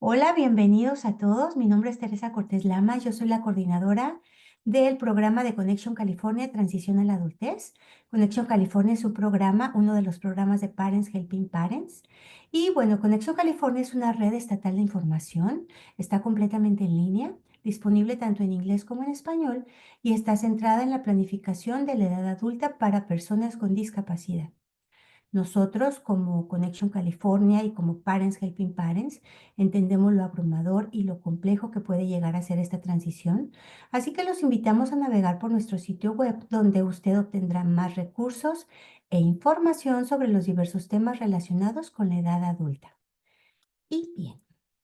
Hola, bienvenidos a todos. Mi nombre es Teresa Cortés Lama. Yo soy la coordinadora del programa de Connection California Transición a la Adultez. Connection California es un programa, uno de los programas de Parents Helping Parents. Y bueno, Connection California es una red estatal de información. Está completamente en línea, disponible tanto en inglés como en español y está centrada en la planificación de la edad adulta para personas con discapacidad. Nosotros, como Connection California y como Parents Helping Parents, entendemos lo abrumador y lo complejo que puede llegar a ser esta transición, así que los invitamos a navegar por nuestro sitio web, donde usted obtendrá más recursos e información sobre los diversos temas relacionados con la edad adulta. Y bien,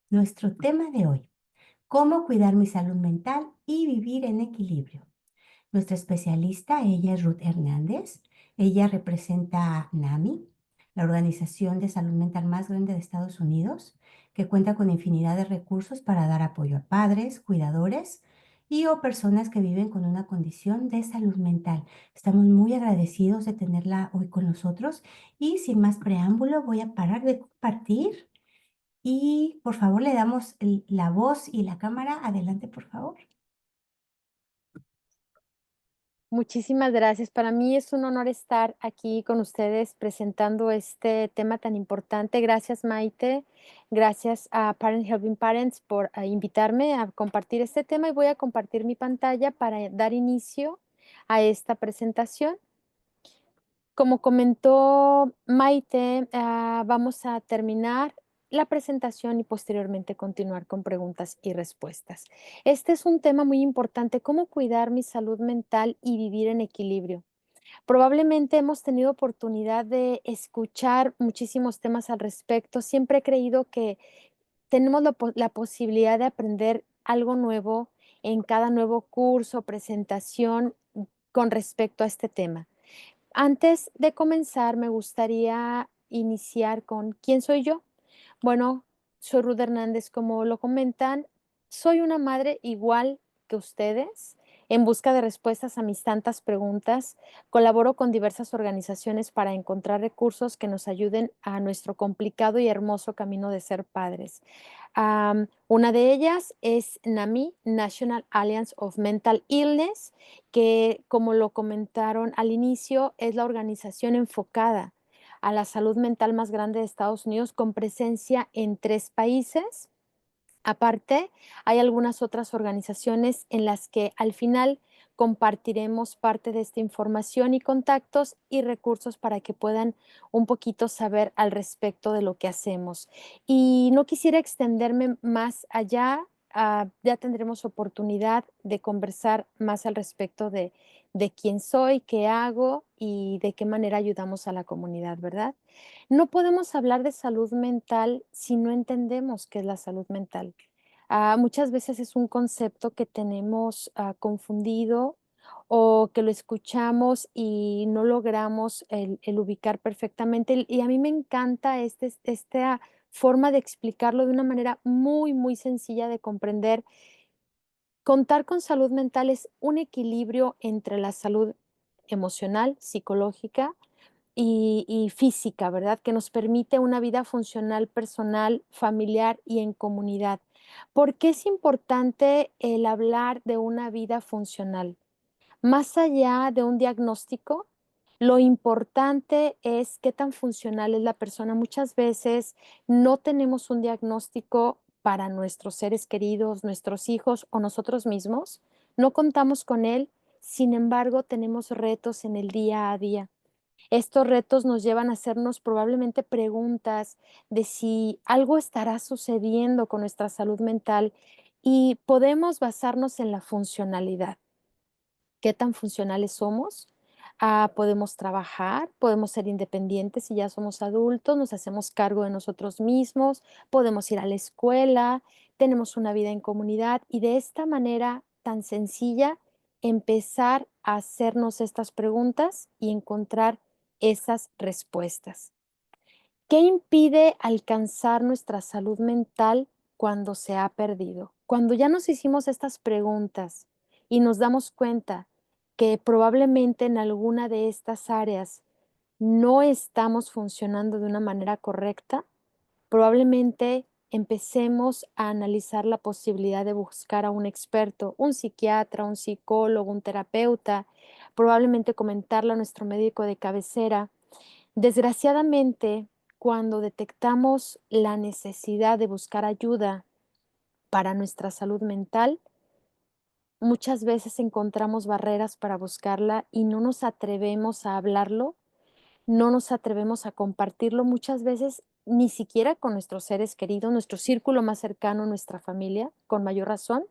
nuestro tema de hoy: cómo cuidar mi salud mental y vivir en equilibrio. Nuestra especialista, ella es Ruth Hernández. Ella representa a NAMI, la organización de salud mental más grande de Estados Unidos, que cuenta con infinidad de recursos para dar apoyo a padres, cuidadores y o personas que viven con una condición de salud mental. Estamos muy agradecidos de tenerla hoy con nosotros y sin más preámbulo voy a parar de compartir y por favor le damos la voz y la cámara. Adelante, por favor. Muchísimas gracias. Para mí es un honor estar aquí con ustedes presentando este tema tan importante. Gracias, Maite. Gracias a Parent Helping Parents por invitarme a compartir este tema y voy a compartir mi pantalla para dar inicio a esta presentación. Como comentó Maite, vamos a terminar la presentación y posteriormente continuar con preguntas y respuestas. Este es un tema muy importante: cómo cuidar mi salud mental y vivir en equilibrio. Probablemente hemos tenido oportunidad de escuchar muchísimos temas al respecto. Siempre he creído que tenemos la posibilidad de aprender algo nuevo en cada nuevo curso, presentación con respecto a este tema. Antes de comenzar, me gustaría iniciar con ¿quién soy yo? Bueno, soy Ruth Hernández, como lo comentan. Soy una madre igual que ustedes, en busca de respuestas a mis tantas preguntas. Colaboro con diversas organizaciones para encontrar recursos que nos ayuden a nuestro complicado y hermoso camino de ser padres. Una de ellas es NAMI, National Alliance of Mental Illness, que, como lo comentaron al inicio, es la organización enfocada a la salud mental más grande de Estados Unidos, con presencia en 3 países. Aparte, hay algunas otras organizaciones en las que al final compartiremos parte de esta información y contactos y recursos para que puedan un poquito saber al respecto de lo que hacemos. Y no quisiera extenderme más allá. Ya tendremos oportunidad de conversar más al respecto de quién soy, qué hago y de qué manera ayudamos a la comunidad, ¿verdad? No podemos hablar de salud mental si no entendemos qué es la salud mental. Muchas veces es un concepto que tenemos confundido, o que lo escuchamos y no logramos el ubicar perfectamente. Y a mí me encanta esta forma de explicarlo de una manera muy, muy sencilla de comprender. Contar con salud mental es un equilibrio entre la salud emocional, psicológica y física, ¿verdad? Que nos permite una vida funcional, personal, familiar y en comunidad. ¿Por qué es importante el hablar de una vida funcional? Más allá de un diagnóstico, lo importante es qué tan funcional es la persona. Muchas veces no tenemos un diagnóstico para nuestros seres queridos, nuestros hijos o nosotros mismos. No contamos con él, sin embargo, tenemos retos en el día a día. Estos retos nos llevan a hacernos probablemente preguntas de si algo estará sucediendo con nuestra salud mental, y podemos basarnos en la funcionalidad. ¿Qué tan funcionales somos? Podemos trabajar, podemos ser independientes si ya somos adultos, nos hacemos cargo de nosotros mismos, podemos ir a la escuela, tenemos una vida en comunidad, y de esta manera tan sencilla empezar a hacernos estas preguntas y encontrar esas respuestas. ¿Qué impide alcanzar nuestra salud mental cuando se ha perdido? Cuando ya nos hicimos estas preguntas y nos damos cuenta que probablemente en alguna de estas áreas no estamos funcionando de una manera correcta, probablemente empecemos a analizar la posibilidad de buscar a un experto, un psiquiatra, un psicólogo, un terapeuta, probablemente comentarlo a nuestro médico de cabecera. Desgraciadamente, cuando detectamos la necesidad de buscar ayuda para nuestra salud mental, muchas veces encontramos barreras para buscarla y no nos atrevemos a hablarlo, no nos atrevemos a compartirlo muchas veces ni siquiera con nuestros seres queridos, nuestro círculo más cercano, nuestra familia, con mayor razón,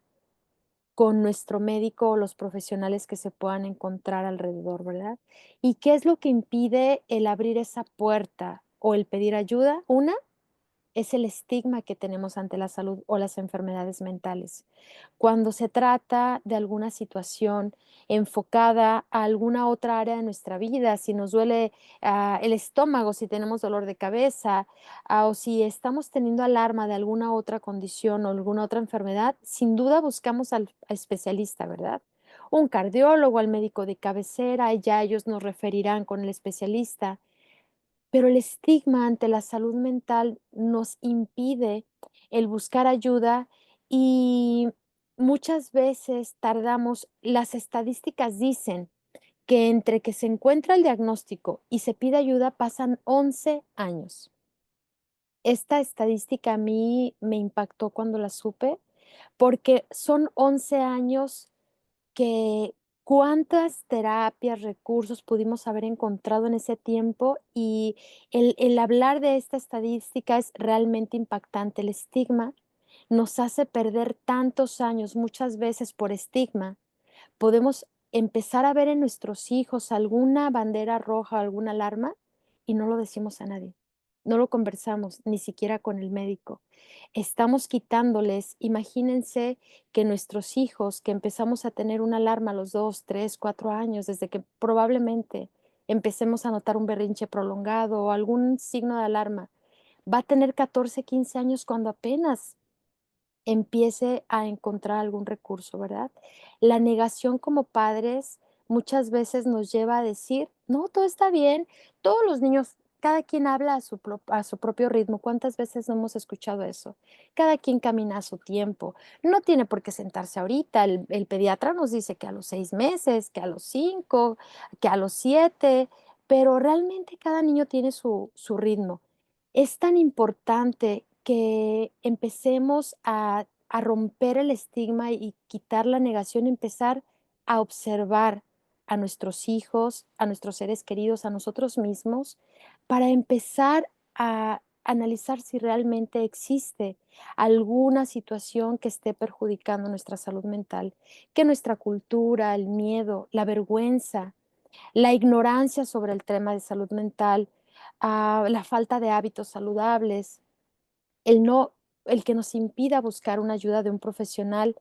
con nuestro médico o los profesionales que se puedan encontrar alrededor, ¿verdad? ¿Y qué es lo que impide el abrir esa puerta o el pedir ayuda? Una es el estigma que tenemos ante la salud o las enfermedades mentales. Cuando se trata de alguna situación enfocada a alguna otra área de nuestra vida, si nos duele el estómago, si tenemos dolor de cabeza, o si estamos teniendo alarma de alguna otra condición o alguna otra enfermedad, sin duda buscamos al especialista, ¿verdad? Un cardiólogo, al médico de cabecera, y ya ellos nos referirán con el especialista, pero el estigma ante la salud mental nos impide el buscar ayuda y muchas veces tardamos, las estadísticas dicen que entre que se encuentra el diagnóstico y se pide ayuda pasan 11 años. Esta estadística a mí me impactó cuando la supe, porque son 11 años que cuántas terapias, recursos pudimos haber encontrado en ese tiempo, y el hablar de esta estadística es realmente impactante. El estigma nos hace perder tantos años, muchas veces por estigma. Podemos empezar a ver en nuestros hijos alguna bandera roja, alguna alarma, y no lo decimos a nadie. No lo conversamos, ni siquiera con el médico. Estamos quitándoles, imagínense que nuestros hijos, que empezamos a tener una alarma a los 2, 3, 4 años, desde que probablemente empecemos a notar un berrinche prolongado o algún signo de alarma, va a tener 14, 15 años cuando apenas empiece a encontrar algún recurso, ¿verdad? La negación como padres muchas veces nos lleva a decir, no, todo está bien, todos los niños, cada quien habla a su propio ritmo. ¿Cuántas veces no hemos escuchado eso? Cada quien camina a su tiempo. No tiene por qué sentarse ahorita. El pediatra nos dice que a los 6 meses, que a los 5, que a los 7, pero realmente cada niño tiene su ritmo. Es tan importante que empecemos a romper el estigma y quitar la negación, empezar a observar a nuestros hijos, a nuestros seres queridos, a nosotros mismos, para empezar a analizar si realmente existe alguna situación que esté perjudicando nuestra salud mental, que nuestra cultura, el miedo, la vergüenza, la ignorancia sobre el tema de salud mental, la falta de hábitos saludables, el no el que nos impida buscar una ayuda de un profesional,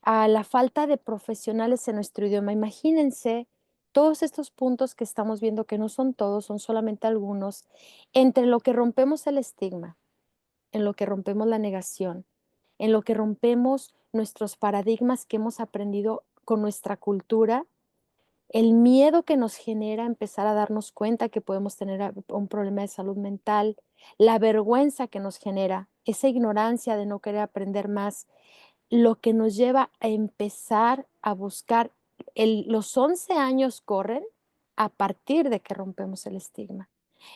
a la falta de profesionales en nuestro idioma. Imagínense todos estos puntos que estamos viendo, que no son todos, son solamente algunos, entre lo que rompemos el estigma, en lo que rompemos la negación, en lo que rompemos nuestros paradigmas que hemos aprendido con nuestra cultura, el miedo que nos genera empezar a darnos cuenta que podemos tener un problema de salud mental, la vergüenza que nos genera, esa ignorancia de no querer aprender más, lo que nos lleva a empezar a buscar, los 11 años corren a partir de que rompemos el estigma.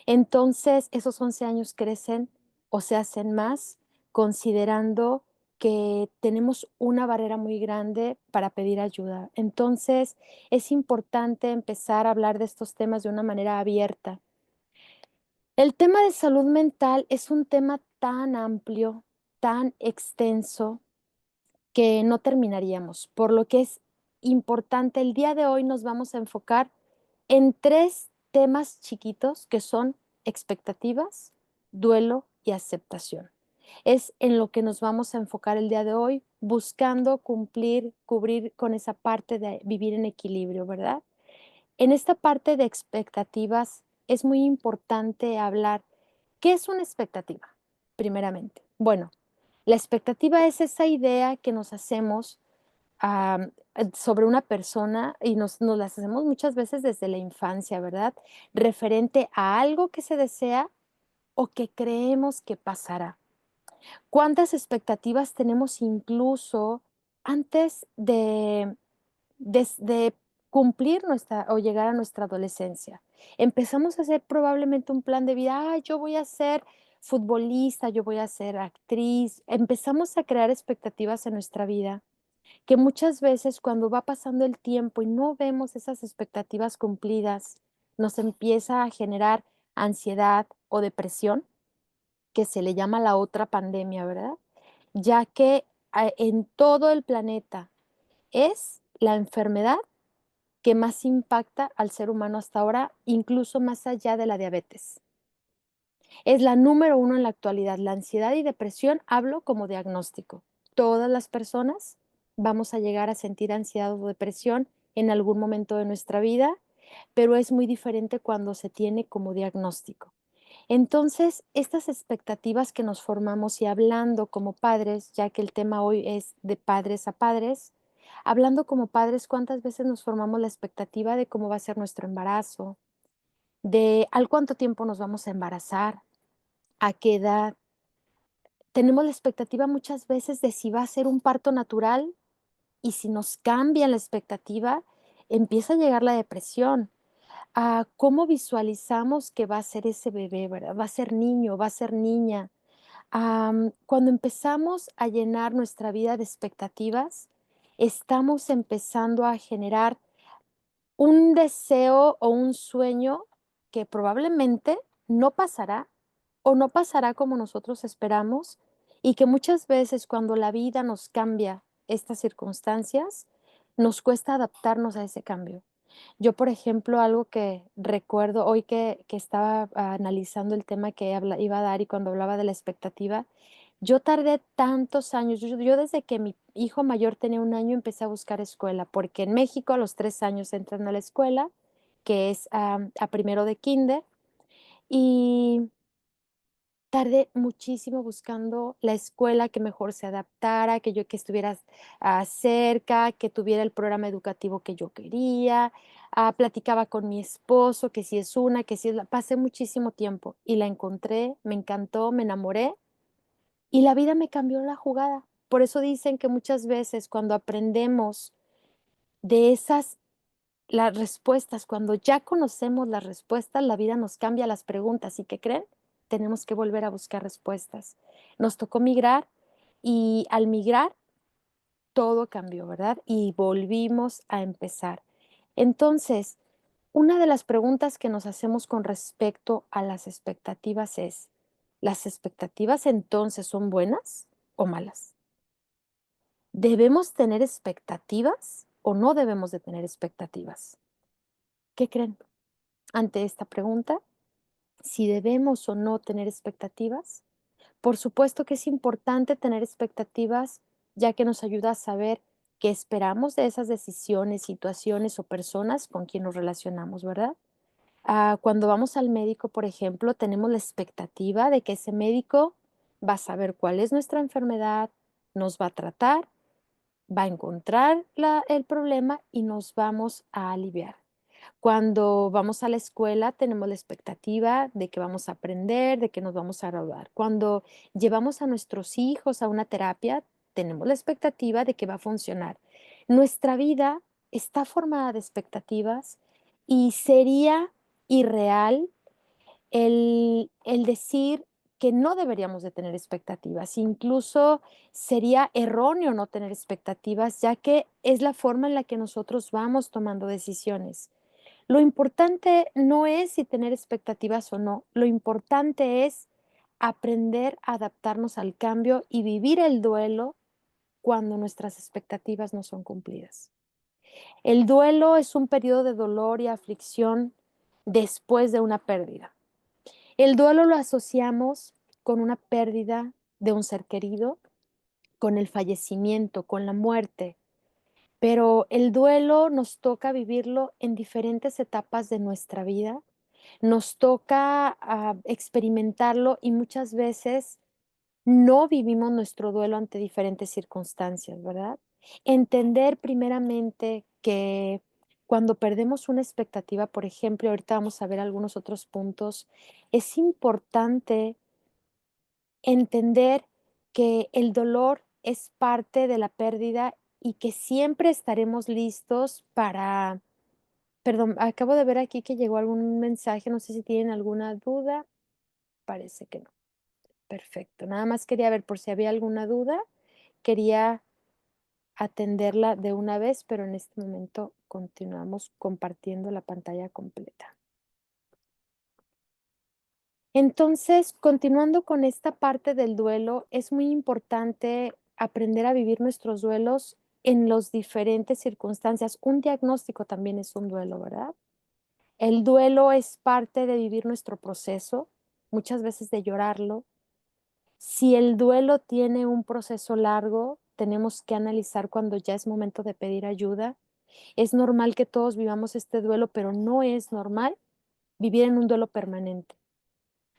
Entonces, esos 11 años crecen o se hacen más considerando que tenemos una barrera muy grande para pedir ayuda. Entonces, es importante empezar a hablar de estos temas de una manera abierta. El tema de salud mental es un tema tan amplio, tan extenso, que no terminaríamos, por lo que es importante. El día de hoy nos vamos a enfocar en 3 temas chiquitos que son expectativas, duelo y aceptación. Es en lo que nos vamos a enfocar el día de hoy, buscando cumplir, cubrir con esa parte de vivir en equilibrio, ¿verdad? En esta parte de expectativas es muy importante hablar, ¿qué es una expectativa? Primeramente. Bueno, la expectativa es esa idea que nos hacemos sobre una persona y nos las hacemos muchas veces desde la infancia, ¿verdad? Referente a algo que se desea o que creemos que pasará. ¿Cuántas expectativas tenemos incluso antes de cumplir nuestra o llegar a nuestra adolescencia? Empezamos a hacer probablemente un plan de vida, yo voy a ser futbolista, yo voy a ser actriz. Empezamos a crear expectativas en nuestra vida que muchas veces cuando va pasando el tiempo y no vemos esas expectativas cumplidas, nos empieza a generar ansiedad o depresión, que se le llama la otra pandemia, ¿verdad? Ya que en todo el planeta es la enfermedad que más impacta al ser humano hasta ahora, incluso más allá de la diabetes. Es la número uno en la actualidad. La ansiedad y depresión hablo como diagnóstico. Todas las personas vamos a llegar a sentir ansiedad o depresión en algún momento de nuestra vida, pero es muy diferente cuando se tiene como diagnóstico. Entonces, estas expectativas que nos formamos y hablando como padres, ya que el tema hoy es de padres a padres, hablando como padres, ¿cuántas veces nos formamos la expectativa de cómo va a ser nuestro embarazo, de al cuánto tiempo nos vamos a embarazar, a qué edad? Tenemos la expectativa muchas veces de si va a ser un parto natural y si nos cambia la expectativa, empieza a llegar la depresión. A cómo visualizamos que va a ser ese bebé, ¿verdad? Va a ser niño, va a ser niña. Cuando empezamos a llenar nuestra vida de expectativas, estamos empezando a generar un deseo o un sueño que probablemente no pasará o no pasará como nosotros esperamos y que muchas veces cuando la vida nos cambia estas circunstancias, nos cuesta adaptarnos a ese cambio. Yo, por ejemplo, algo que recuerdo hoy que estaba analizando el tema que iba a dar y cuando hablaba de la expectativa, yo tardé tantos años, yo desde que mi hijo mayor tenía 1 año empecé a buscar escuela, porque en México a los 3 años entran a la escuela, que es a primero de kinder, y tardé muchísimo buscando la escuela que mejor se adaptara, que estuviera cerca, que tuviera el programa educativo que yo quería. Platicaba con mi esposo, que si es una, que si es la pasé muchísimo tiempo y la encontré, me encantó, me enamoré y la vida me cambió la jugada. Por eso dicen que muchas veces cuando aprendemos de esas las respuestas, cuando ya conocemos las respuestas, la vida nos cambia las preguntas. ¿Y qué creen? Tenemos que volver a buscar respuestas. Nos tocó migrar y al migrar todo cambió, ¿verdad? Y volvimos a empezar. Entonces, una de las preguntas que nos hacemos con respecto a las expectativas es, ¿las expectativas entonces son buenas o malas? ¿Debemos tener expectativas o no debemos de tener expectativas? ¿Qué creen? Ante esta pregunta, si debemos o no tener expectativas. Por supuesto que es importante tener expectativas, ya que nos ayuda a saber qué esperamos de esas decisiones, situaciones o personas con quien nos relacionamos, ¿verdad? Cuando vamos al médico, por ejemplo, tenemos la expectativa de que ese médico va a saber cuál es nuestra enfermedad, nos va a tratar, va a encontrar el problema y nos vamos a aliviar. Cuando vamos a la escuela, tenemos la expectativa de que vamos a aprender, de que nos vamos a graduar. Cuando llevamos a nuestros hijos a una terapia, tenemos la expectativa de que va a funcionar. Nuestra vida está formada de expectativas y sería irreal el decir que no deberíamos de tener expectativas. Incluso sería erróneo no tener expectativas, ya que es la forma en la que nosotros vamos tomando decisiones. Lo importante no es si tener expectativas o no, lo importante es aprender a adaptarnos al cambio y vivir el duelo cuando nuestras expectativas no son cumplidas. El duelo es un periodo de dolor y aflicción después de una pérdida. El duelo lo asociamos con una pérdida de un ser querido, con el fallecimiento, con la muerte, pero el duelo nos toca vivirlo en diferentes etapas de nuestra vida. Nos toca experimentarlo y muchas veces no vivimos nuestro duelo ante diferentes circunstancias, ¿verdad? Entender primeramente que cuando perdemos una expectativa, por ejemplo, ahorita vamos a ver algunos otros puntos, es importante entender que el dolor es parte de la pérdida y que siempre estaremos listos para perdón, acabo de ver aquí que llegó algún mensaje, no sé si tienen alguna duda, parece que no. Perfecto, nada más quería ver por si había alguna duda, quería atenderla de una vez, pero en este momento continuamos compartiendo la pantalla completa. Entonces, continuando con esta parte del duelo, es muy importante aprender a vivir nuestros duelos en las diferentes circunstancias. Un diagnóstico también es un duelo, ¿verdad? El duelo es parte de vivir nuestro proceso, muchas veces de llorarlo. Si el duelo tiene un proceso largo, tenemos que analizar cuando ya es momento de pedir ayuda. Es normal que todos vivamos este duelo, pero no es normal vivir en un duelo permanente.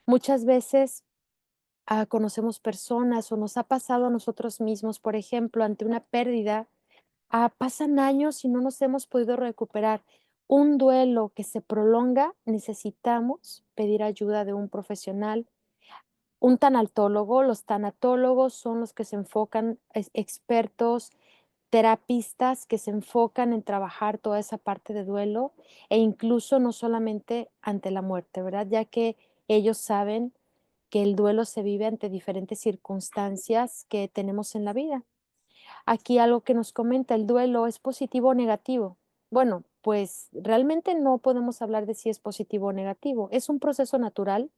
Muchas veces conocemos personas o nos ha pasado a nosotros mismos, por ejemplo, ante una pérdida, pasan años y no nos hemos podido recuperar. Un duelo que se prolonga, necesitamos pedir ayuda de un profesional, un tanatólogo. Los tanatólogos son los que se enfocan, expertos, terapistas que se enfocan en trabajar toda esa parte de duelo e incluso no solamente ante la muerte, ¿verdad? Ya que ellos saben que el duelo se vive ante diferentes circunstancias que tenemos en la vida. Aquí algo que nos comenta, ¿el duelo es positivo o negativo? Bueno, pues realmente no podemos hablar de si es positivo o negativo. Es un proceso natural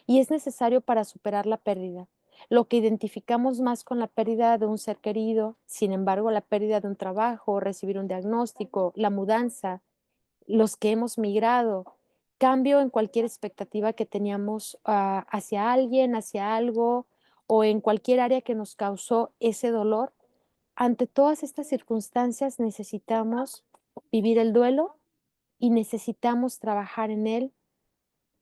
y es necesario para superar la pérdida. Lo que identificamos más con la pérdida de un ser querido, sin embargo, la pérdida de un trabajo, recibir un diagnóstico, la mudanza, los que hemos migrado, cambio en cualquier expectativa que teníamos hacia alguien, hacia algo o en cualquier área que nos causó ese dolor. Ante todas estas circunstancias necesitamos vivir el duelo y necesitamos trabajar en él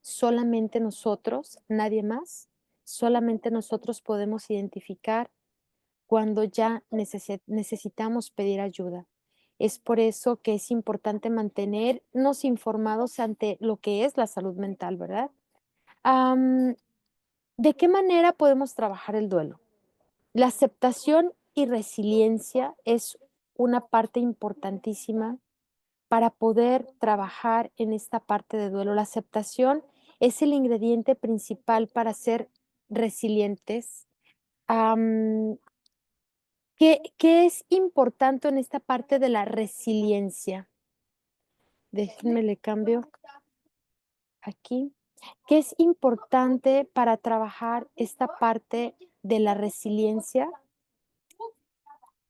solamente nosotros, nadie más. Solamente nosotros podemos identificar cuando ya necesitamos pedir ayuda. Es por eso que es importante mantenernos informados ante lo que es la salud mental, ¿verdad? Am, ¿De qué manera podemos trabajar el duelo? La aceptación y resiliencia es una parte importantísima para poder trabajar en esta parte de duelo. La aceptación es el ingrediente principal para ser resilientes. Am, ¿Qué es importante en esta parte de la resiliencia? Déjenme le cambio aquí. ¿Qué es importante para trabajar esta parte de la resiliencia?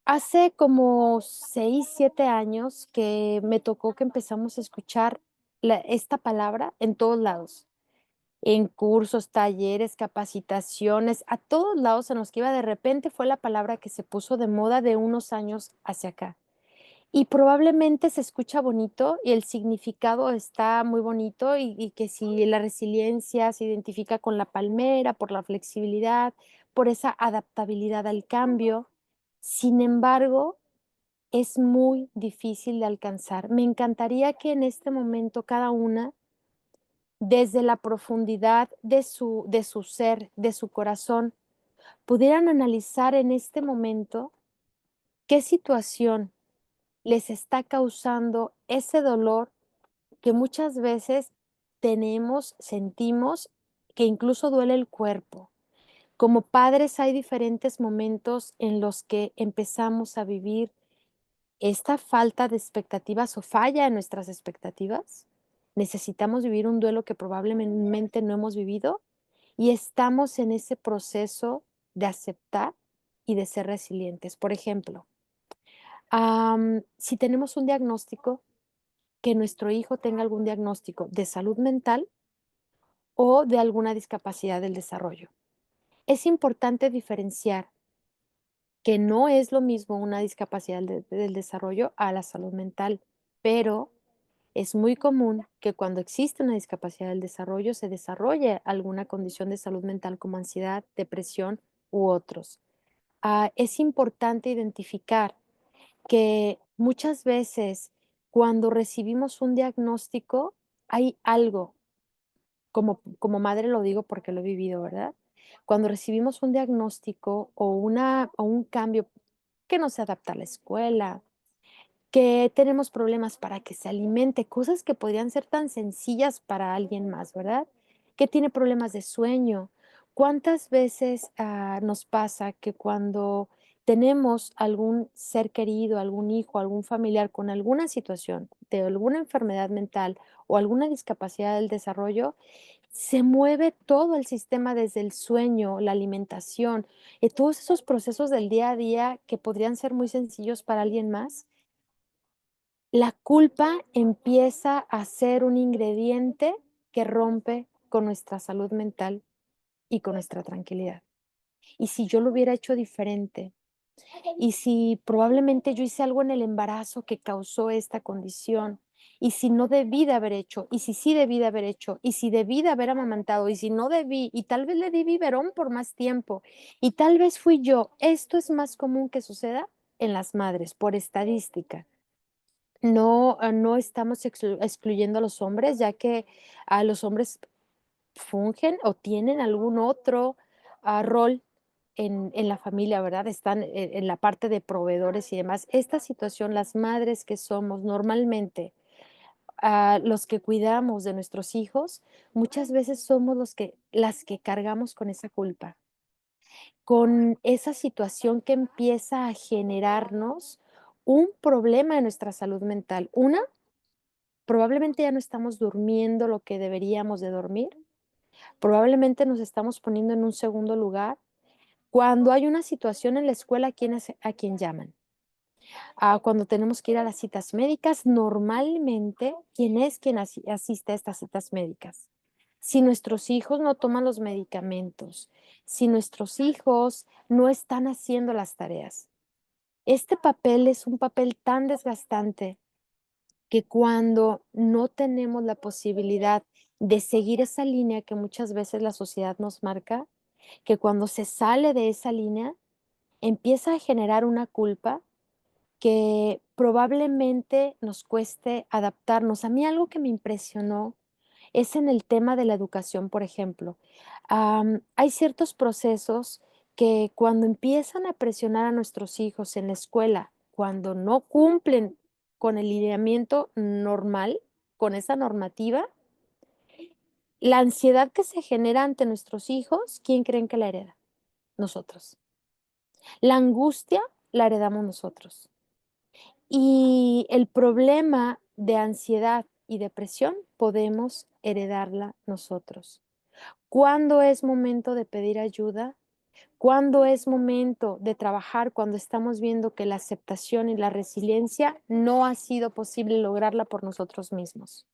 Hace como 6, 7 años que me tocó que empezamos a escuchar esta palabra en todos lados, en cursos, talleres, capacitaciones, a todos lados en los que iba, de repente fue la palabra que se puso de moda de unos años hacia acá. Y probablemente se escucha bonito y el significado está muy bonito y que si la resiliencia se identifica con la palmera, por la flexibilidad, por esa adaptabilidad al cambio. Sin embargo, es muy difícil de alcanzar. Me encantaría que en este momento cada una, desde la profundidad de su ser, de su corazón, pudieran analizar en este momento qué situación les está causando ese dolor que muchas veces tenemos, sentimos, que incluso duele el cuerpo. Como padres hay diferentes momentos en los que empezamos a vivir esta falta de expectativas o falla en nuestras expectativas. Necesitamos vivir un duelo que probablemente no hemos vivido y estamos en ese proceso de aceptar y de ser resilientes. Por ejemplo, si tenemos un diagnóstico, que nuestro hijo tenga algún diagnóstico de salud mental o de alguna discapacidad del desarrollo. Es importante diferenciar que no es lo mismo una discapacidad del desarrollo a la salud mental, pero es muy común que cuando existe una discapacidad del desarrollo se desarrolle alguna condición de salud mental como ansiedad, depresión u otros. Es importante identificar que muchas veces cuando recibimos un diagnóstico hay algo, como madre lo digo porque lo he vivido, ¿verdad? cuando recibimos un diagnóstico o un cambio que no se adapta a la escuela, que tenemos problemas para que se alimente, cosas que podrían ser tan sencillas para alguien más, ¿verdad? Que tiene problemas de sueño. ¿Cuántas veces nos pasa que cuando tenemos algún ser querido, algún hijo, algún familiar con alguna situación de alguna enfermedad mental o alguna discapacidad del desarrollo, se mueve todo el sistema desde el sueño, la alimentación, todos esos procesos del día a día que podrían ser muy sencillos para alguien más? La culpa empieza a ser un ingrediente que rompe con nuestra salud mental y con nuestra tranquilidad. ¿Y si yo lo hubiera hecho diferente? ¿Y si probablemente yo hice algo en el embarazo que causó esta condición? ¿Y si no debí de haber hecho? ¿Y si sí debí de haber hecho? ¿Y si debí de haber amamantado? ¿Y si no debí? Y tal vez le di biberón por más tiempo. Y tal vez fui yo. Esto es más común que suceda en las madres, por estadística. No, no estamos excluyendo a los hombres, ya que a los hombres fungen o tienen algún otro, rol en la familia, ¿verdad? Están en la parte de proveedores y demás. Esta situación, las madres que somos normalmente, los que cuidamos de nuestros hijos, muchas veces somos las que cargamos con esa culpa, con esa situación que empieza a generarnos un problema en nuestra salud mental. Probablemente ya no estamos durmiendo lo que deberíamos de dormir, probablemente nos estamos poniendo en un segundo lugar. Cuando hay una situación en la escuela, ¿a quién llaman? Cuando tenemos que ir a las citas médicas, normalmente, ¿quién es quien asiste a estas citas médicas? Si nuestros hijos no toman los medicamentos, si nuestros hijos no están haciendo las tareas. Este papel es un papel tan desgastante que cuando no tenemos la posibilidad de seguir esa línea que muchas veces la sociedad nos marca, que cuando se sale de esa línea, empieza a generar una culpa que probablemente nos cueste adaptarnos. A mí algo que me impresionó es en el tema de la educación, por ejemplo. Hay ciertos procesos que cuando empiezan a presionar a nuestros hijos en la escuela, cuando no cumplen con el lineamiento normal, con esa normativa, la ansiedad que se genera ante nuestros hijos, ¿quién creen que la hereda? Nosotros. La angustia la heredamos nosotros. Y el problema de ansiedad y depresión podemos heredarla nosotros. ¿Cuándo es momento de pedir ayuda? ¿Cuándo es momento de trabajar cuando estamos viendo que la aceptación y la resiliencia no ha sido posible lograrla por nosotros mismos?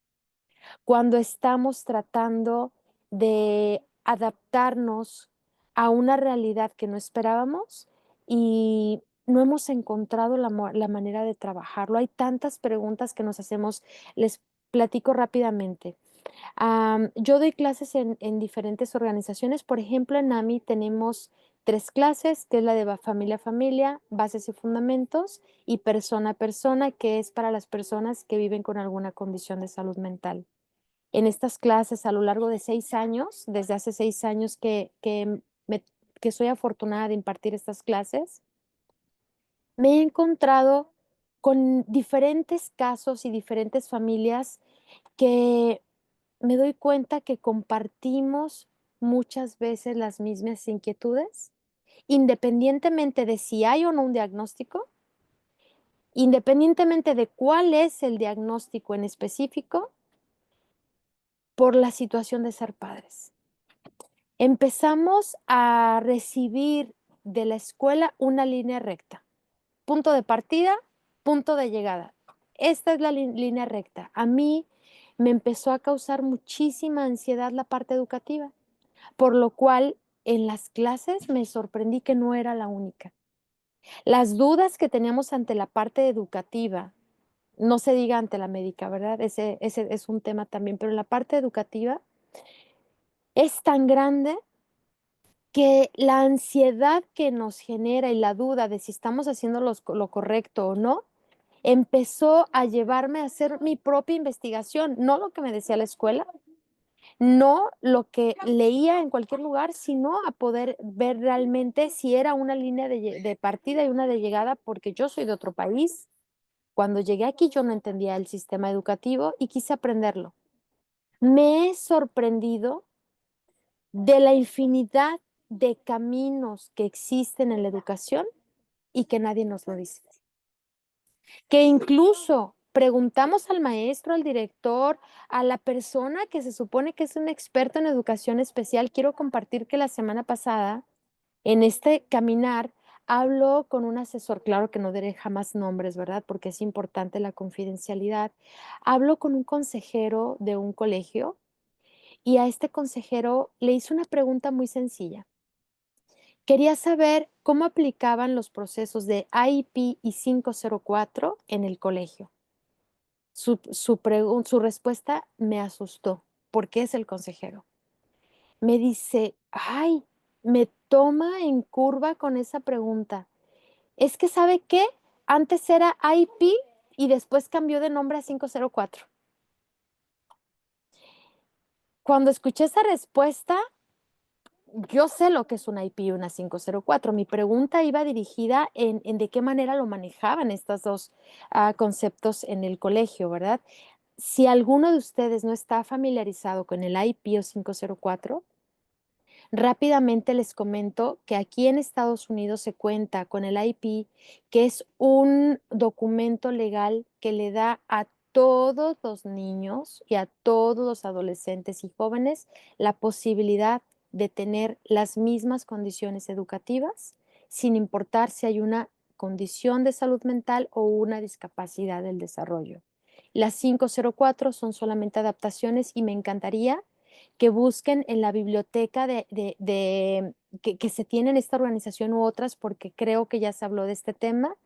Cuando estamos tratando de adaptarnos a una realidad que no esperábamos y no hemos encontrado la manera de trabajarlo. Hay tantas preguntas que nos hacemos. Les platico rápidamente. Yo doy clases en diferentes organizaciones. Por ejemplo, en AMI tenemos 3 clases, que es la de familia a familia, bases y fundamentos, y persona a persona, que es para las personas que viven con alguna condición de salud mental. En estas clases, a lo largo de 6 años, desde hace 6 años que soy afortunada de impartir estas clases, me he encontrado con diferentes casos y diferentes familias que me doy cuenta que compartimos muchas veces las mismas inquietudes, independientemente de si hay o no un diagnóstico, independientemente de cuál es el diagnóstico en específico, por la situación de ser padres. Empezamos a recibir de la escuela una línea recta, punto de partida, punto de llegada. Esta es la línea recta. A mí me empezó a causar muchísima ansiedad la parte educativa, por lo cual en las clases me sorprendí que no era la única. Las dudas que teníamos ante la parte educativa, no se diga ante la médica, ¿verdad? Ese es un tema también, pero en la parte educativa es tan grande que la ansiedad que nos genera y la duda de si estamos haciendo lo correcto o no, empezó a llevarme a hacer mi propia investigación, no lo que me decía la escuela, No lo que leía en cualquier lugar, sino a poder ver realmente si era una línea de partida y una de llegada, porque yo soy de otro país. Cuando llegué aquí, yo no entendía el sistema educativo y quise aprenderlo. Me he sorprendido de la infinidad de caminos que existen en la educación y que nadie nos lo dice. Que incluso preguntamos al maestro, al director, a la persona que se supone que es un experto en educación especial. Quiero compartir que la semana pasada, en este caminar, hablo con un asesor, claro que no diré jamás nombres, ¿verdad? Porque es importante la confidencialidad. Hablo con un consejero de un colegio y a este consejero le hice una pregunta muy sencilla. Quería saber cómo aplicaban los procesos de IEP y 504 en el colegio. Su respuesta me asustó, porque es el consejero. Me dice: "Ay, me toma en curva con esa pregunta. Es que, ¿sabe qué? Antes era IEP y después cambió de nombre a 504". Cuando escuché esa respuesta, yo sé lo que es una IP y una 504. Mi pregunta iba dirigida en de qué manera lo manejaban estos 2 conceptos en el colegio, ¿verdad? Si alguno de ustedes no está familiarizado con el IP o 504, rápidamente les comento que aquí en Estados Unidos se cuenta con el IP, que es un documento legal que le da a todos los niños y a todos los adolescentes y jóvenes la posibilidad de tener las mismas condiciones educativas, sin importar si hay una condición de salud mental o una discapacidad del desarrollo. Las 504 son solamente adaptaciones y me encantaría que busquen en la biblioteca que se tiene en esta organización u otras, porque creo que ya se habló de este tema.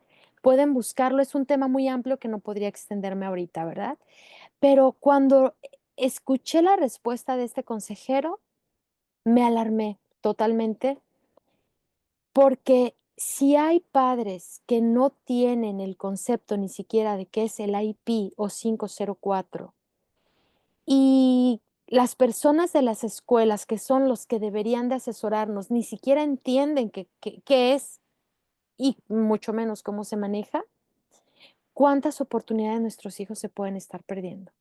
Pueden buscarlo, es un tema muy amplio que no podría extenderme ahorita, ¿verdad? Pero cuando escuché la respuesta de este consejero, me alarmé totalmente, porque si hay padres que no tienen el concepto ni siquiera de qué es el IP o 504 y las personas de las escuelas, que son los que deberían de asesorarnos, ni siquiera entienden qué es y mucho menos cómo se maneja, ¿cuántas oportunidades nuestros hijos se pueden estar perdiendo?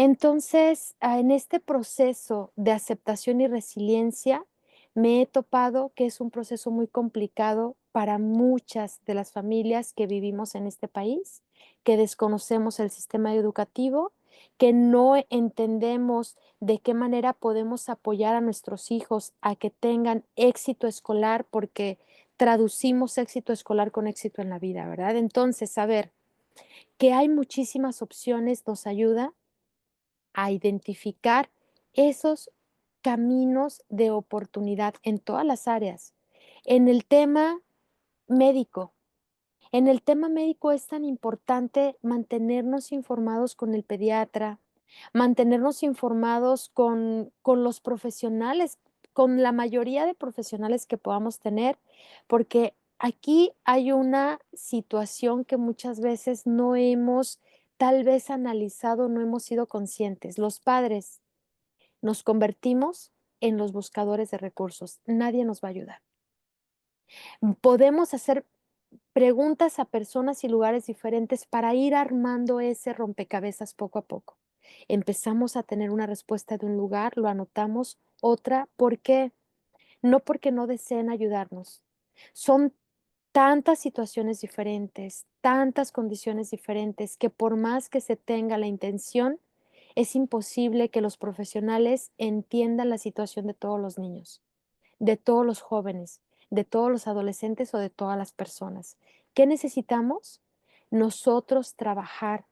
Entonces, en este proceso de aceptación y resiliencia, me he topado que es un proceso muy complicado para muchas de las familias que vivimos en este país, que desconocemos el sistema educativo, que no entendemos de qué manera podemos apoyar a nuestros hijos a que tengan éxito escolar, porque traducimos éxito escolar con éxito en la vida, ¿verdad? Entonces, saber que hay muchísimas opciones nos ayuda a identificar esos caminos de oportunidad en todas las áreas. En el tema médico, en el tema médico es tan importante mantenernos informados con el pediatra, mantenernos informados con los profesionales, con la mayoría de profesionales que podamos tener, porque aquí hay una situación que muchas veces no hemos tal vez analizado, no hemos sido conscientes. Los padres nos convertimos en los buscadores de recursos. Nadie nos va a ayudar. Podemos hacer preguntas a personas y lugares diferentes para ir armando ese rompecabezas poco a poco. Empezamos a tener una respuesta de un lugar, lo anotamos, otra, ¿por qué? No porque no deseen ayudarnos. Son tantas situaciones diferentes, tantas condiciones diferentes, que por más que se tenga la intención, es imposible que los profesionales entiendan la situación de todos los niños, de todos los jóvenes, de todos los adolescentes o de todas las personas. ¿Qué necesitamos? Nosotros trabajar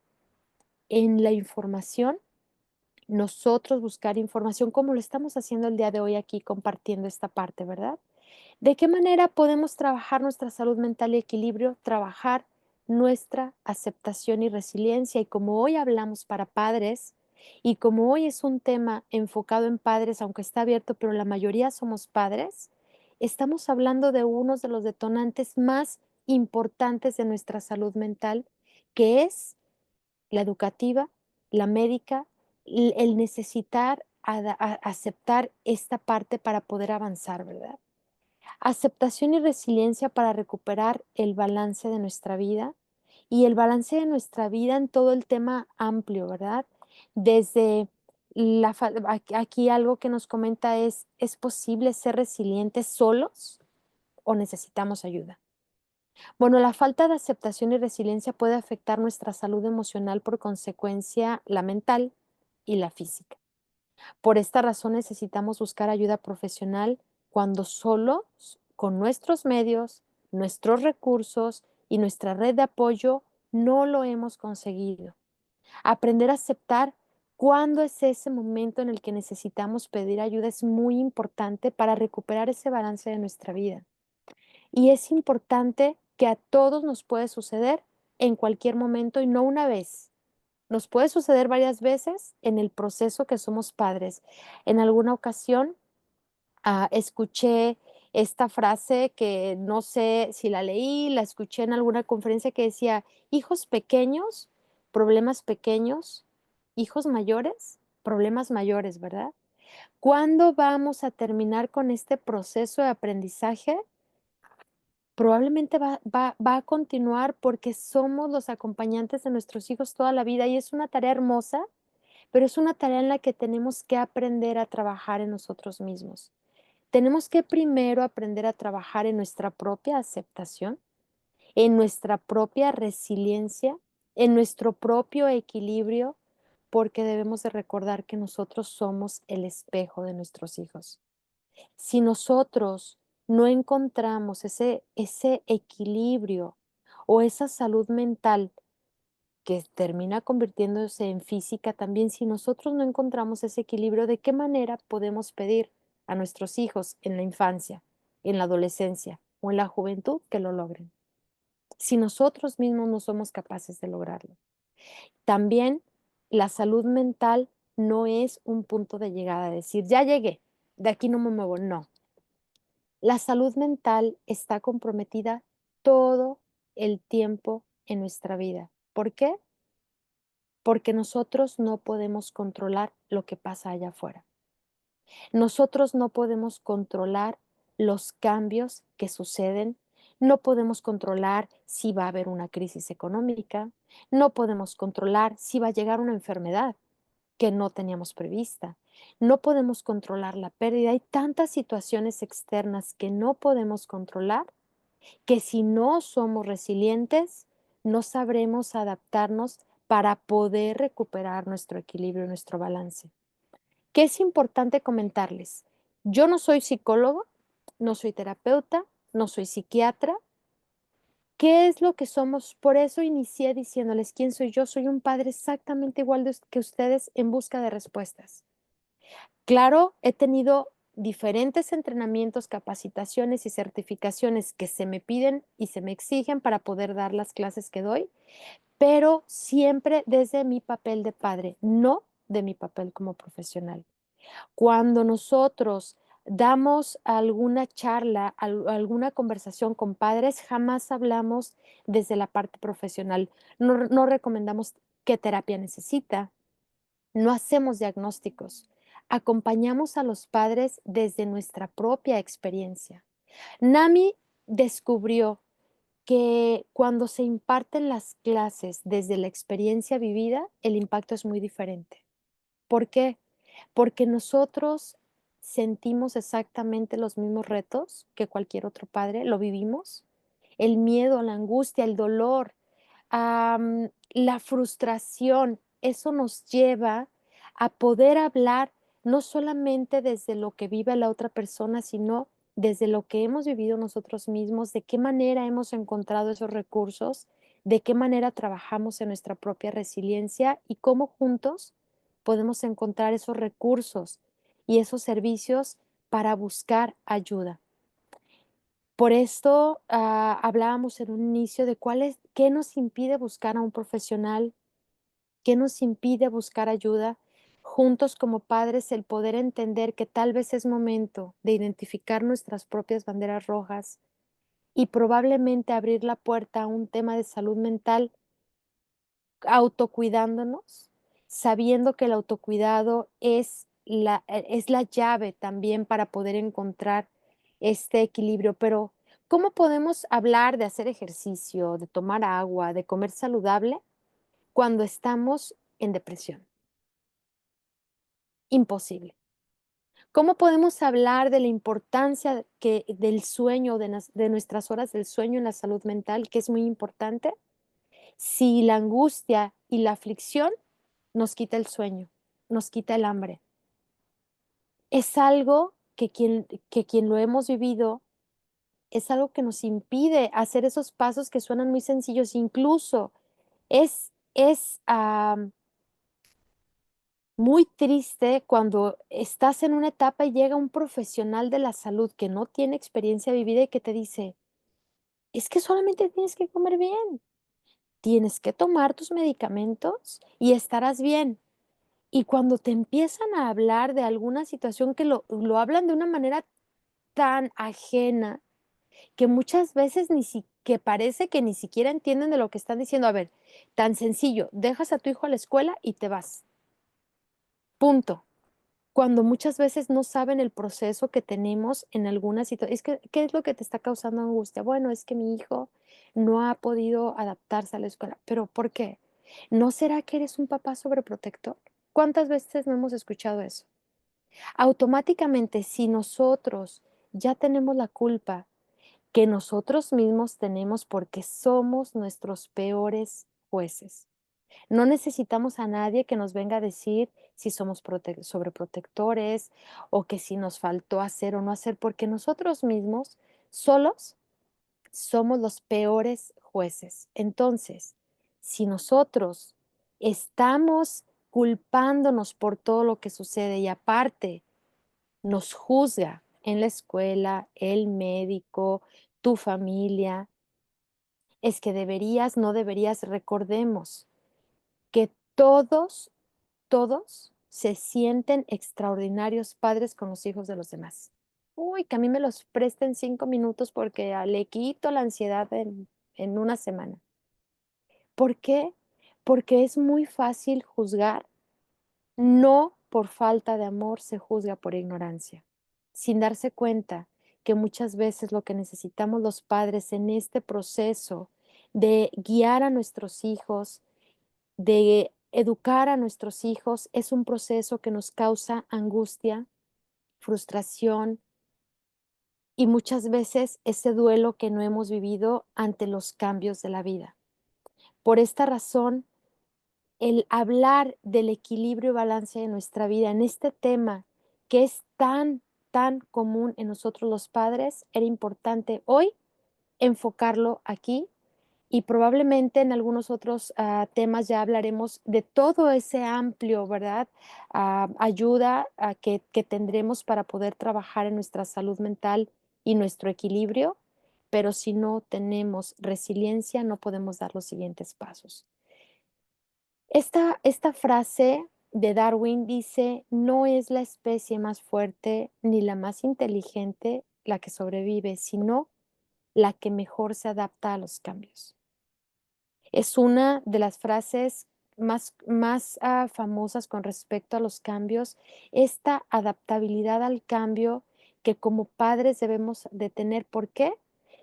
en la información, nosotros buscar información como lo estamos haciendo el día de hoy aquí compartiendo esta parte, ¿verdad? ¿De qué manera podemos trabajar nuestra salud mental y equilibrio? Trabajar nuestra aceptación y resiliencia. Y como hoy hablamos para padres, y como hoy es un tema enfocado en padres, aunque está abierto, pero la mayoría somos padres, estamos hablando de uno de los detonantes más importantes de nuestra salud mental, que es la educativa, la médica, el necesitar a aceptar esta parte para poder avanzar, ¿verdad? Aceptación y resiliencia para recuperar el balance de nuestra vida y el balance de nuestra vida en todo el tema amplio, ¿verdad? Desde aquí algo que nos comenta ¿es posible ser resilientes solos o necesitamos ayuda? Bueno, la falta de aceptación y resiliencia puede afectar nuestra salud emocional, por consecuencia, la mental y la física. Por esta razón necesitamos buscar ayuda profesional cuando solos, con nuestros medios, nuestros recursos y nuestra red de apoyo, no lo hemos conseguido. Aprender a aceptar cuándo es ese momento en el que necesitamos pedir ayuda es muy importante para recuperar ese balance de nuestra vida. Y es importante que a todos nos puede suceder en cualquier momento y no una vez. Nos puede suceder varias veces en el proceso que somos padres. En alguna ocasión, escuché esta frase que no sé si la leí, la escuché en alguna conferencia que decía: "Hijos pequeños, problemas pequeños, hijos mayores, problemas mayores", ¿verdad? ¿Cuándo vamos a terminar con este proceso de aprendizaje? Probablemente va a continuar porque somos los acompañantes de nuestros hijos toda la vida y es una tarea hermosa, pero es una tarea en la que tenemos que aprender a trabajar en nosotros mismos. Tenemos que primero aprender a trabajar en nuestra propia aceptación, en nuestra propia resiliencia, en nuestro propio equilibrio, porque debemos de recordar que nosotros somos el espejo de nuestros hijos. Si nosotros no encontramos ese equilibrio o esa salud mental que termina convirtiéndose en física también, si nosotros no encontramos ese equilibrio, ¿de qué manera podemos pedir a nuestros hijos en la infancia, en la adolescencia o en la juventud que lo logren? Si nosotros mismos no somos capaces de lograrlo. También la salud mental no es un punto de llegada, decir, ya llegué, de aquí no me muevo, no. La salud mental está comprometida todo el tiempo en nuestra vida. ¿Por qué? Porque nosotros no podemos controlar lo que pasa allá afuera. Nosotros no podemos controlar los cambios que suceden, no podemos controlar si va a haber una crisis económica, no podemos controlar si va a llegar una enfermedad que no teníamos prevista, no podemos controlar la pérdida. Hay tantas situaciones externas que no podemos controlar que si no somos resilientes, no sabremos adaptarnos para poder recuperar nuestro equilibrio, nuestro balance. ¿Qué es importante comentarles? Yo no soy psicólogo, no soy terapeuta, no soy psiquiatra. ¿Qué es lo que somos? Por eso inicié diciéndoles quién soy yo. Soy un padre exactamente igual que ustedes en busca de respuestas. Claro, he tenido diferentes entrenamientos, capacitaciones y certificaciones que se me piden y se me exigen para poder dar las clases que doy, pero siempre desde mi papel de padre, no de mi papel como profesional. Cuando nosotros damos alguna charla, alguna conversación con padres, jamás hablamos desde la parte profesional. No recomendamos qué terapia necesita, no hacemos diagnósticos. Acompañamos a los padres desde nuestra propia experiencia. NAMI descubrió que cuando se imparten las clases desde la experiencia vivida, el impacto es muy diferente. ¿Por qué? Porque nosotros sentimos exactamente los mismos retos que cualquier otro padre, lo vivimos. El miedo, la angustia, el dolor, la frustración, eso nos lleva a poder hablar no solamente desde lo que vive la otra persona, sino desde lo que hemos vivido nosotros mismos, de qué manera hemos encontrado esos recursos, de qué manera trabajamos en nuestra propia resiliencia y cómo juntos podemos encontrar esos recursos y esos servicios para buscar ayuda. Por esto, hablábamos en un inicio de qué nos impide buscar a un profesional, qué nos impide buscar ayuda. Juntos como padres, el poder entender que tal vez es momento de identificar nuestras propias banderas rojas y probablemente abrir la puerta a un tema de salud mental autocuidándonos, sabiendo que el autocuidado es es la llave también para poder encontrar este equilibrio. Pero, ¿cómo podemos hablar de hacer ejercicio, de tomar agua, de comer saludable cuando estamos en depresión? Imposible. ¿Cómo podemos hablar de la importancia del sueño, de nuestras horas del sueño en la salud mental, que es muy importante, si la angustia y la aflicción nos quita el sueño, nos quita el hambre? Es algo que quien lo hemos vivido, es algo que nos impide hacer esos pasos que suenan muy sencillos. Incluso es muy triste cuando estás en una etapa y llega un profesional de la salud que no tiene experiencia vivida y que te dice: "Es que solamente tienes que comer bien, tienes que tomar tus medicamentos y estarás bien". Y cuando te empiezan a hablar de alguna situación que lo hablan de una manera tan ajena, que muchas veces que parece que ni siquiera entienden de lo que están diciendo. A ver, tan sencillo, dejas a tu hijo a la escuela y te vas, punto. Cuando muchas veces no saben el proceso que tenemos en alguna situación. Es que, ¿qué es lo que te está causando angustia? Bueno, es que mi hijo no ha podido adaptarse a la escuela. ¿Pero por qué? ¿No será que eres un papá sobreprotector? ¿Cuántas veces no hemos escuchado eso? Automáticamente, si nosotros ya tenemos la culpa que nosotros mismos tenemos porque somos nuestros peores jueces. No necesitamos a nadie que nos venga a decir si somos sobreprotectores o que si nos faltó hacer o no hacer, porque nosotros mismos solos somos los peores jueces. Entonces, si nosotros estamos culpándonos por todo lo que sucede y aparte nos juzga en la escuela, el médico, tu familia, es que deberías, no deberías, recordemos que todos se sienten extraordinarios padres con los hijos de los demás. Uy, que a mí me los presten 5 minutos porque le quito la ansiedad en una semana. ¿Por qué? Porque es muy fácil juzgar. No por falta de amor se juzga por ignorancia, sin darse cuenta que muchas veces lo que necesitamos los padres en este proceso de guiar a nuestros hijos, de educar a nuestros hijos, es un proceso que nos causa angustia, frustración y muchas veces ese duelo que no hemos vivido ante los cambios de la vida. Por esta razón, el hablar del equilibrio y balance de nuestra vida en este tema que es tan común en nosotros los padres, era importante hoy enfocarlo aquí y probablemente en algunos otros temas ya hablaremos de todo ese amplio, ¿verdad? Ayuda que tendremos para poder trabajar en nuestra salud mental y nuestro equilibrio, pero si no tenemos resiliencia, no podemos dar los siguientes pasos. Esta frase de Darwin dice: "No es la especie más fuerte ni la más inteligente la que sobrevive, sino la que mejor se adapta a los cambios". Es una de las frases más famosas con respecto a los cambios, esta adaptabilidad al cambio que como padres debemos de tener. ¿Por qué?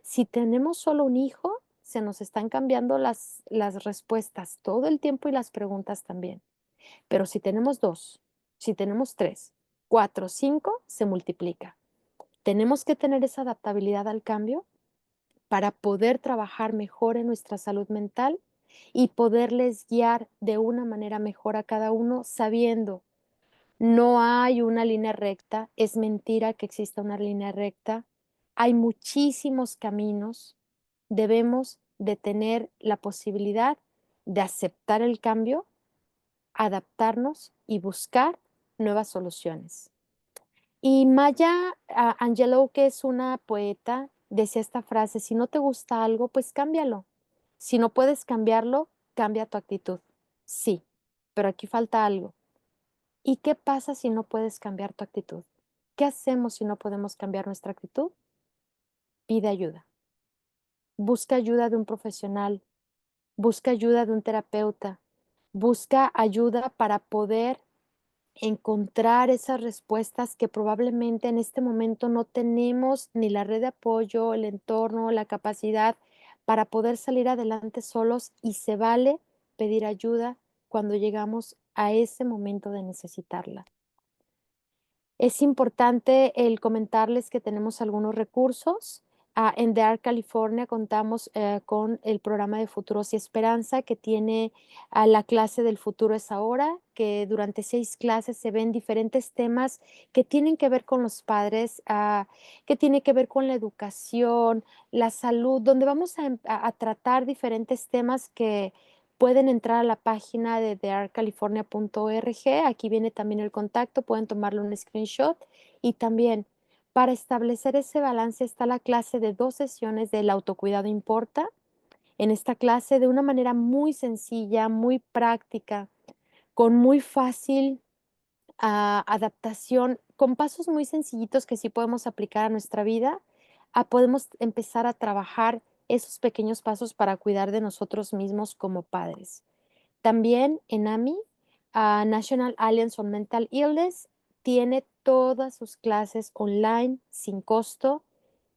Si tenemos solo un hijo, se nos están cambiando las respuestas todo el tiempo y las preguntas también. Pero si tenemos 2, si tenemos 3, 4, 5, se multiplica. Tenemos que tener esa adaptabilidad al cambio para poder trabajar mejor en nuestra salud mental y poderles guiar de una manera mejor a cada uno, sabiendo, no hay una línea recta, es mentira que exista una línea recta, hay muchísimos caminos, debemos de tener la posibilidad de aceptar el cambio, adaptarnos y buscar nuevas soluciones. Y Maya Angelou, que es una poeta, decía esta frase: "Si no te gusta algo, pues cámbialo. Si no puedes cambiarlo, cambia tu actitud". Sí, pero aquí falta algo. ¿Y qué pasa si no puedes cambiar tu actitud? ¿Qué hacemos si no podemos cambiar nuestra actitud? Pide ayuda. Busca ayuda de un profesional, busca ayuda de un terapeuta, busca ayuda para poder encontrar esas respuestas que probablemente en este momento no tenemos ni la red de apoyo, el entorno, la capacidad para poder salir adelante solos, y se vale pedir ayuda cuando llegamos a ese momento de necesitarla. Es importante el comentarles que tenemos algunos recursos. En The Arc California contamos con el programa de Futuros y Esperanza, que tiene la clase del futuro es ahora, que durante 6 clases se ven diferentes temas que tienen que ver con los padres, que tiene que ver con la educación, la salud, donde vamos a tratar diferentes temas que pueden entrar a la página de theartcalifornia.org. Aquí viene también el contacto, pueden tomarle un screenshot. Y también, para establecer ese balance, está la clase de 2 sesiones del autocuidado importa. En esta clase, de una manera muy sencilla, muy práctica, con muy fácil adaptación, con pasos muy sencillitos que sí podemos aplicar a nuestra vida, podemos empezar a trabajar esos pequeños pasos para cuidar de nosotros mismos como padres. También en AMI, National Alliance on Mental Illness, tiene todas sus clases online sin costo.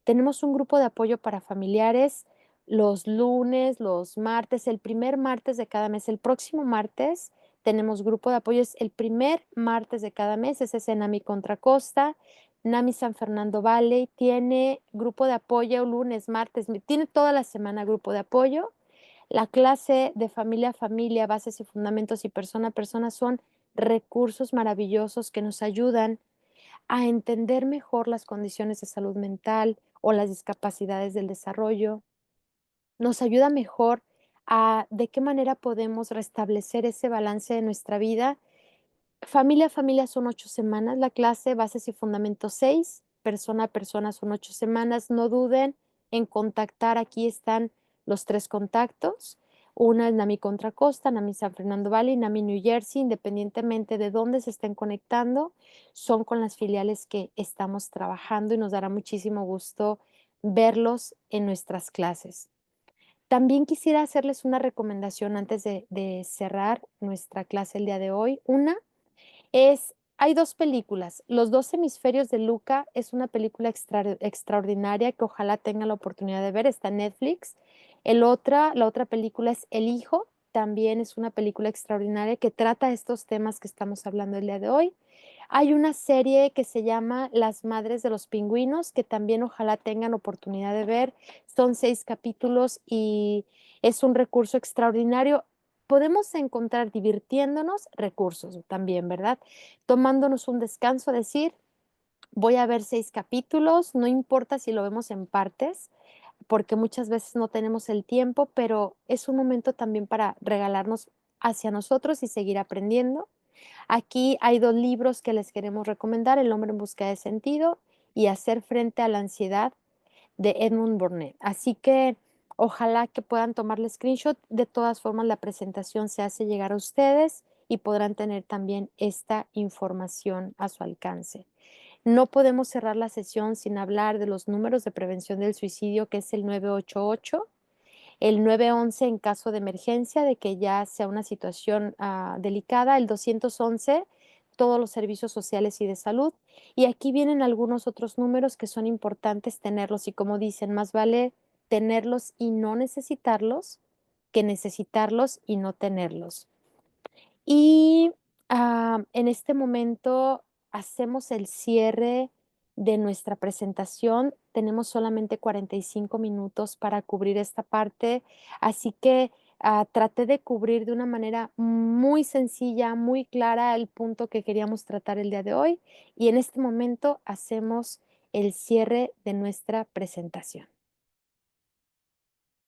Tenemos un grupo de apoyo para familiares los lunes, los martes, el primer martes de cada mes. El próximo martes tenemos grupo de apoyo, es el primer martes de cada mes, ese es en NAMI Contra Costa. NAMI San Fernando Valley tiene grupo de apoyo lunes, martes, tiene toda la semana grupo de apoyo. La clase de familia a familia, bases y fundamentos y persona a persona son recursos maravillosos que nos ayudan a entender mejor las condiciones de salud mental o las discapacidades del desarrollo. Nos ayuda mejor a de qué manera podemos restablecer ese balance de nuestra vida. Familia a familia son 8 semanas la clase, bases y fundamentos 6, persona a persona son 8 semanas. No duden en contactar, aquí están los 3 contactos. Una es NAMI Contra Costa, NAMI San Fernando Valley, NAMI New Jersey, independientemente de dónde se estén conectando, son con las filiales que estamos trabajando y nos dará muchísimo gusto verlos en nuestras clases. También quisiera hacerles una recomendación antes de cerrar nuestra clase el día de hoy. Hay 2 películas. Los 2 hemisferios de Luca es una película extraordinaria que ojalá tengan la oportunidad de ver, está en Netflix. La otra película es El Hijo, también es una película extraordinaria que trata estos temas que estamos hablando el día de hoy. Hay una serie que se llama Las Madres de los Pingüinos, que también ojalá tengan oportunidad de ver. Son 6 capítulos y es un recurso extraordinario. Podemos encontrar divirtiéndonos recursos también, ¿verdad? Tomándonos un descanso, decir, voy a ver 6 capítulos, no importa si lo vemos en partes, porque muchas veces no tenemos el tiempo, pero es un momento también para regalarnos hacia nosotros y seguir aprendiendo. Aquí hay 2 libros que les queremos recomendar, El hombre en busca de sentido y Hacer frente a la ansiedad, de Edmund Burnett. Así que ojalá que puedan tomarle screenshot. De todas formas, la presentación se hace llegar a ustedes y podrán tener también esta información a su alcance. No podemos cerrar la sesión sin hablar de los números de prevención del suicidio, que es el 988, el 911 en caso de emergencia, de que ya sea una situación delicada, el 211, todos los servicios sociales y de salud. Y aquí vienen algunos otros números que son importantes tenerlos y, como dicen, más vale tenerlos y no necesitarlos que necesitarlos y no tenerlos. Y en este momento hacemos el cierre de nuestra presentación. Tenemos solamente 45 minutos para cubrir esta parte, así que traté de cubrir de una manera muy sencilla, muy clara el punto que queríamos tratar el día de hoy. Y en este momento hacemos el cierre de nuestra presentación.